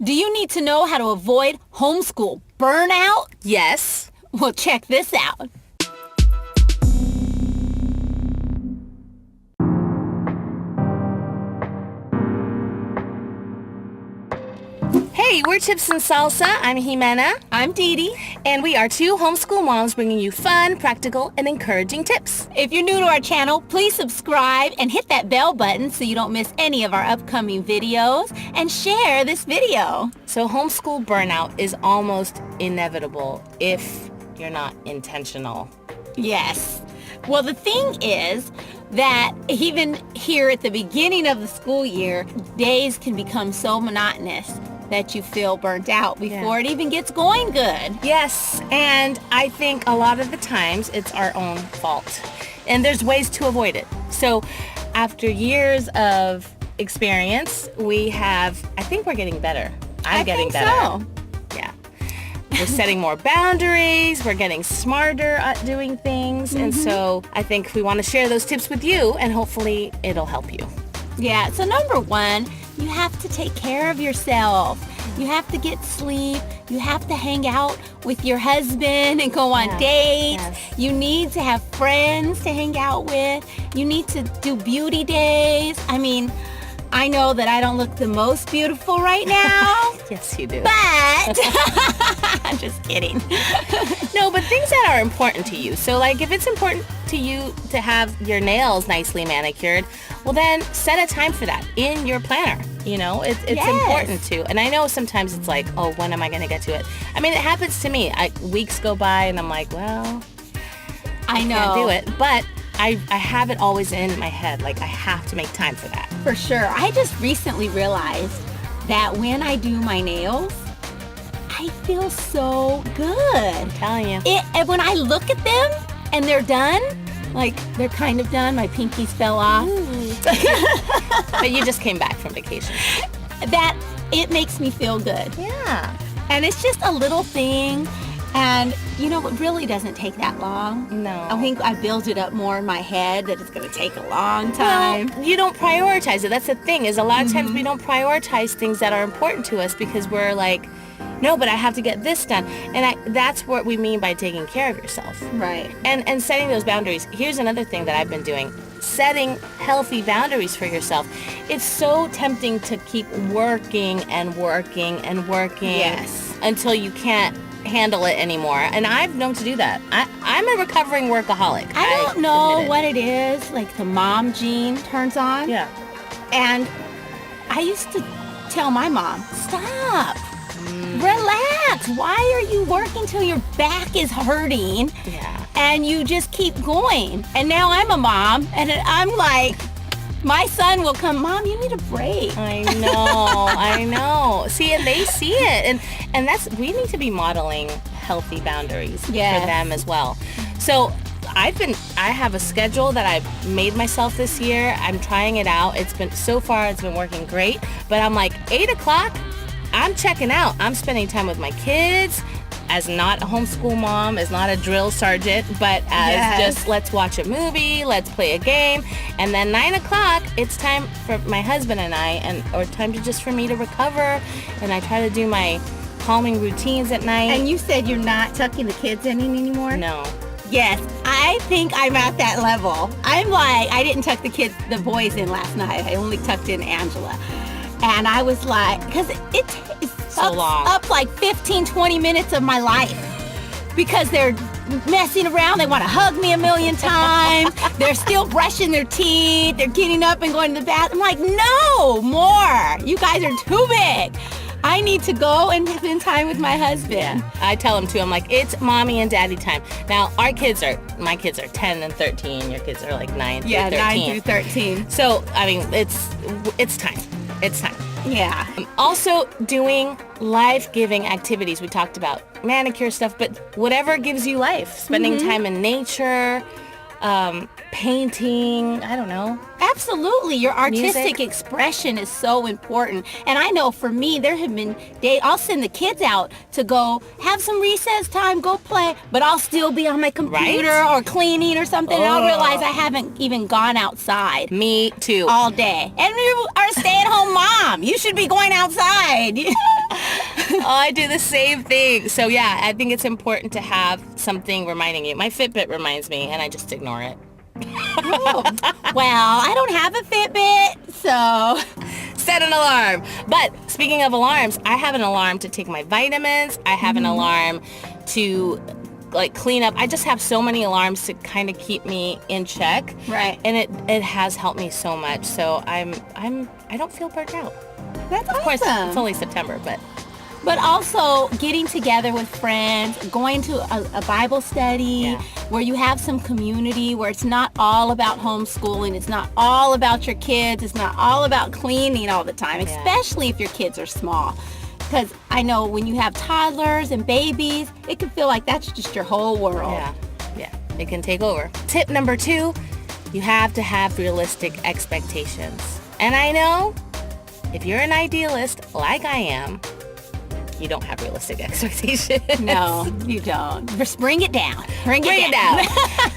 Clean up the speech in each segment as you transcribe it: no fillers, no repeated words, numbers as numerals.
Do you need to know how to avoid homeschool burnout? Yes. Well, check this out. Hey, we're Chips and Salsa. I'm Ximena. I'm DeeDee. And we are two homeschool moms bringing you fun, practical, and encouraging tips. If you're new to our channel, please subscribe and hit that bell button so you don't miss any of our upcoming videos, and share this video. So homeschool burnout is almost inevitable if you're not intentional. Yes. Well, the thing is that even here at the beginning of the school year, days can become so monotonous that you feel burnt out before it even gets going good. Yes, and I think a lot of the times it's our own fault. And there's ways to avoid it. So after years of experience, I think we're getting better. I'm getting better. So. Yeah. We're setting more boundaries. We're getting smarter at doing things. And so I think we want to share those tips with you, and hopefully it'll help you. Yeah, so number one, you have to take care of yourself. You have to get sleep. You have to hang out with your husband and go on dates. Yes. You need to have friends to hang out with. You need to do beauty days. I mean, I know that I don't look the most beautiful right now. Yes, you do. But I'm just kidding. No, but things that are important to you. So like if it's important to you to have your nails nicely manicured, well then set a time for that in your planner. You know, it's important to. And I know sometimes it's like, oh, when am I going to get to it? I mean, it happens to me. Weeks go by and I'm like, well, I know. Can't do it. But I have it always in my head. Like I have to make time for that. For sure. I just recently realized that when I do my nails, I feel so good. I'm telling you. And when I look at them and they're done, like they're kind of done, my pinkies fell off. But you just came back from vacation. That it makes me feel good. Yeah. And it's just a little thing. And, you know, it really doesn't take that long. No. I think I built it up more in my head that it's going to take a long time. Well, you don't prioritize it. That's the thing, is a lot of times we don't prioritize things that are important to us because we're like, no, but I have to get this done. And that's what we mean by taking care of yourself. Right. And setting those boundaries. Here's another thing that I've been doing. Setting healthy boundaries for yourself. It's so tempting to keep working and working and working until you can't handle it anymore. And I've known to do that. I'm a recovering workaholic. I don't know what it is. Like the mom gene turns on. Yeah. And I used to tell my mom, stop. Relax. Why are you working till your back is hurting? Yeah. And you just keep going. And now I'm a mom and I'm like, my son will come, Mom, you need a break. I know. See, and they see it. And we need to be modeling healthy boundaries for them as well. So I have a schedule that I've made myself this year. I'm trying it out. It's been working great. But I'm like 8 o'clock, I'm checking out. I'm spending time with my kids as not a homeschool mom, as not a drill sergeant, but as just let's watch a movie, let's play a game. And then 9 o'clock, it's time for my husband and I, or time for me to recover. And I try to do my calming routines at night. And you said you're not tucking the kids in anymore? No. Yes, I think I'm at that level. I'm like, I didn't tuck the boys in last night. I only tucked in Angela. And I was like, because it up like 15, 20 minutes of my life. Because they're messing around. They want to hug me a million times. They're still brushing their teeth. They're getting up and going to the bathroom. I'm like, no, more. You guys are too big. I need to go and spend time with my husband. I tell him too. I'm like, it's mommy and daddy time. Now, my kids are 10 and 13. Your kids are like 9 through 13. 9 through 13. So, I mean, it's time. It's time. Yeah. Also doing life-giving activities. We talked about manicure stuff, but whatever gives you life. Spending time in nature, painting, I don't know. Absolutely. Your artistic expression is so important. And I know for me, there have been days, I'll send the kids out to go have some recess time, go play, but I'll still be on my computer or cleaning or something. And I'll realize I haven't even gone outside. Me too. All day. And you are a stay-at-home mom. You should be going outside. Oh, I do the same thing. So yeah, I think it's important to have something reminding you. My Fitbit reminds me, and I just ignore it. Oh. Well, I don't have a Fitbit, so set an alarm. But speaking of alarms, I have an alarm to take my vitamins. I have an alarm to like clean up. I just have so many alarms to kind of keep me in check. Right. And it has helped me so much. So I don't feel burnt out. That's awesome. Of course, it's only September, but also getting together with friends, going to a Bible study where you have some community, where it's not all about homeschooling, it's not all about your kids, it's not all about cleaning all the time, especially if your kids are small. Because I know when you have toddlers and babies, it can feel like that's just your whole world. Yeah, it can take over. Tip number 2, you have to have realistic expectations. And I know if you're an idealist like I am, you don't have realistic expectations. No, you don't. Just bring it down. Bring it down.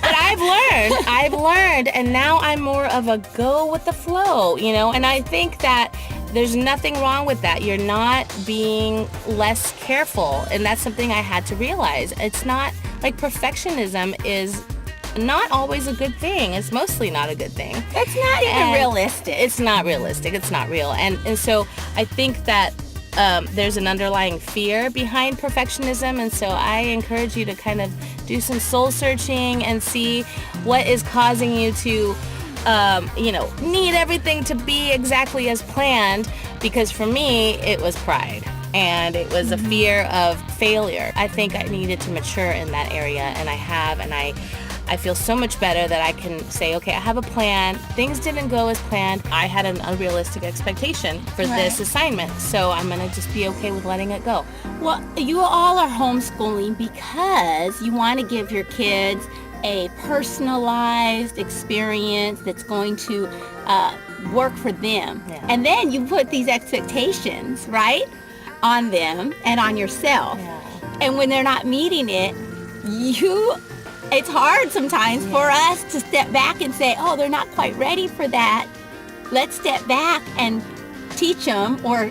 But I've learned, and now I'm more of a go with the flow, and I think that there's nothing wrong with that. You're not being less careful, and that's something I had to realize. It's not like perfectionism is not always a good thing. It's mostly not a good thing. It's not even realistic. It's not realistic. It's not real. And so I think that there's an underlying fear behind perfectionism, and so I encourage you to kind of do some soul searching and see what is causing you to need everything to be exactly as planned, because for me it was pride and it was a fear of failure. I think I needed to mature in that area, and I have, and I feel so much better that I can say, okay, I have a plan. Things didn't go as planned. I had an unrealistic expectation for this assignment, so I'm going to just be okay with letting it go. Well, you all are homeschooling because you want to give your kids a personalized experience that's going to work for them. Yeah. And then you put these expectations, right, on them and on yourself. Yeah. And when they're not meeting it, it's hard sometimes for us to step back and say, oh, they're not quite ready for that. Let's step back and teach them, or,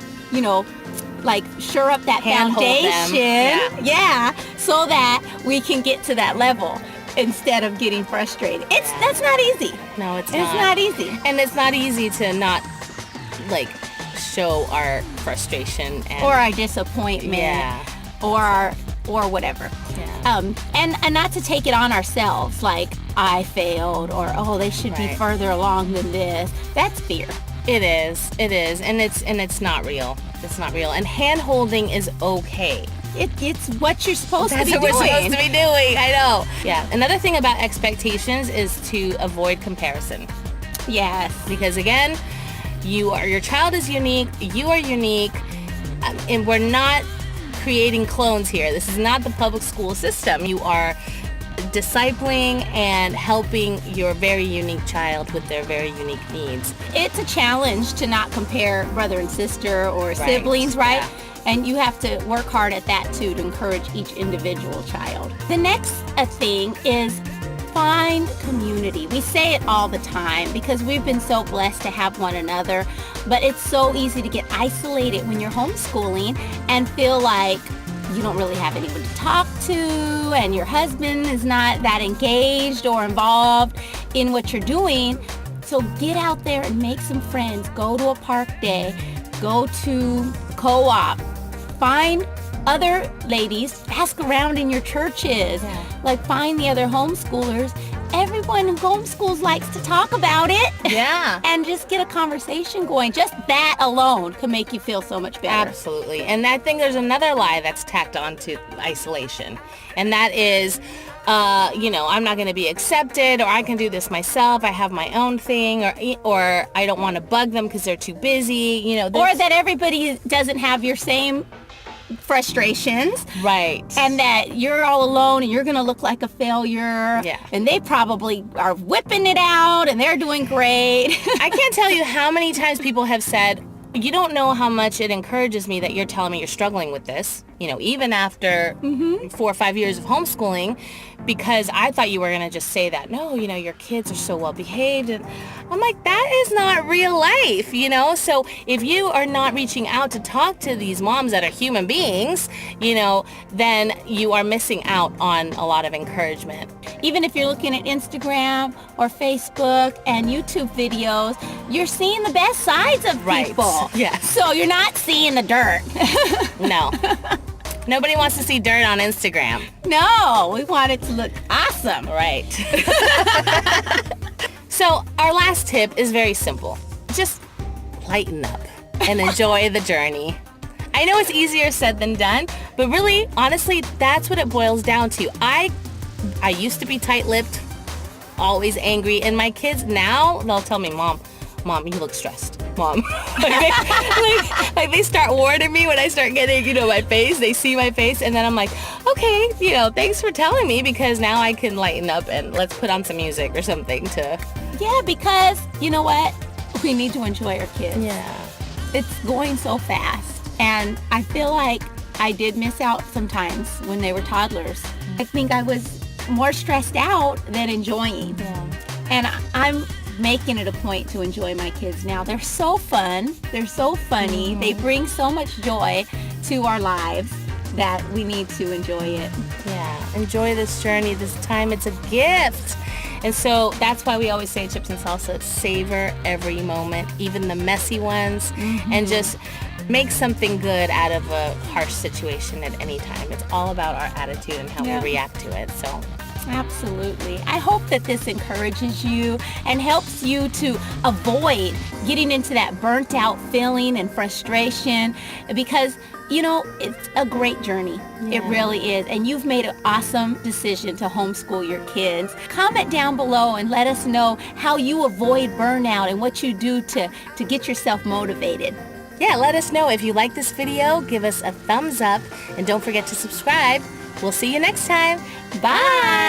shore up that foundation. Yeah, so that we can get to that level instead of getting frustrated. That's not easy. No, it's not. It's not easy. And it's not easy to not, show our frustration or our disappointment or whatever. Yeah. And not to take it on ourselves, like I failed, or they should be further along than this. That's fear. It is, and it's not real. It's not real. And hand holding is okay. It's what you're supposed to be doing. That's what we're supposed to be doing. I know. Yeah. Another thing about expectations is to avoid comparison. Yes. Because again, your child is unique. You are unique, and we're not creating clones here. This is not the public school system. You are discipling and helping your very unique child with their very unique needs. It's a challenge to not compare brother and sister or siblings, right? Yeah. And you have to work hard at that too, to encourage each individual child. The next thing is find community. We say it all the time because we've been so blessed to have one another, but it's so easy to get isolated when you're homeschooling and feel like you don't really have anyone to talk to, and your husband is not that engaged or involved in what you're doing. So get out there and make some friends. Go to a park day. Go to co-op. Find other ladies. Ask around in your churches. Yeah. Find the other homeschoolers. Everyone who homeschools likes to talk about it. Yeah. And just get a conversation going. Just that alone can make you feel so much better. Absolutely. And I think there's another lie that's tacked on to isolation. And that is, I'm not going to be accepted, or I can do this myself. I have my own thing, or I don't want to bug them because they're too busy. Or that everybody doesn't have your same frustrations, right? And that you're all alone and you're gonna look like a failure. Yeah. And they probably are whipping it out and they're doing great. I can't tell you how many times people have said, you don't know how much it encourages me that you're telling me you're struggling with this. even after 4 or 5 years of homeschooling, because I thought you were going to just say that, no, your kids are so well behaved. And I'm like, that is not real life, So if you are not reaching out to talk to these moms that are human beings, then you are missing out on a lot of encouragement. Even if you're looking at Instagram or Facebook and YouTube videos, you're seeing the best sides of people. Yes. So you're not seeing the dirt. No. Nobody wants to see dirt on Instagram. No, we want it to look awesome. Right. So our last tip is very simple. Just lighten up and enjoy the journey. I know it's easier said than done, but really, honestly, that's what it boils down to. I used to be tight-lipped, always angry, and my kids now, they'll tell me, Mom, you look stressed. Mom. like they start warning me when I start getting, my face. They see my face, and then I'm like, okay, thanks for telling me, because now I can lighten up and let's put on some music or something to... Yeah, because, you know what? We need to enjoy our kids. Yeah. It's going so fast. And I feel like I did miss out sometimes when they were toddlers. I think I was more stressed out than enjoying. Yeah. And I'm making it a point to enjoy my kids now. They're so fun. They're so funny. They bring so much joy to our lives that we need to enjoy it. Yeah, enjoy this journey, this time. It's a gift. And so that's why we always say Chips and Salsa, savor every moment, even the messy ones, and just make something good out of a harsh situation at any time. It's all about our attitude and how we react to it. So absolutely. I hope that this encourages you and helps you to avoid getting into that burnt out feeling and frustration, because it's a great journey. It really is. And you've made an awesome decision to homeschool your kids. Comment down below and let us know how you avoid burnout and what you do to get yourself motivated. Yeah, let us know. If you like this video, give us a thumbs up, and don't forget to subscribe. We'll see you next time. Bye.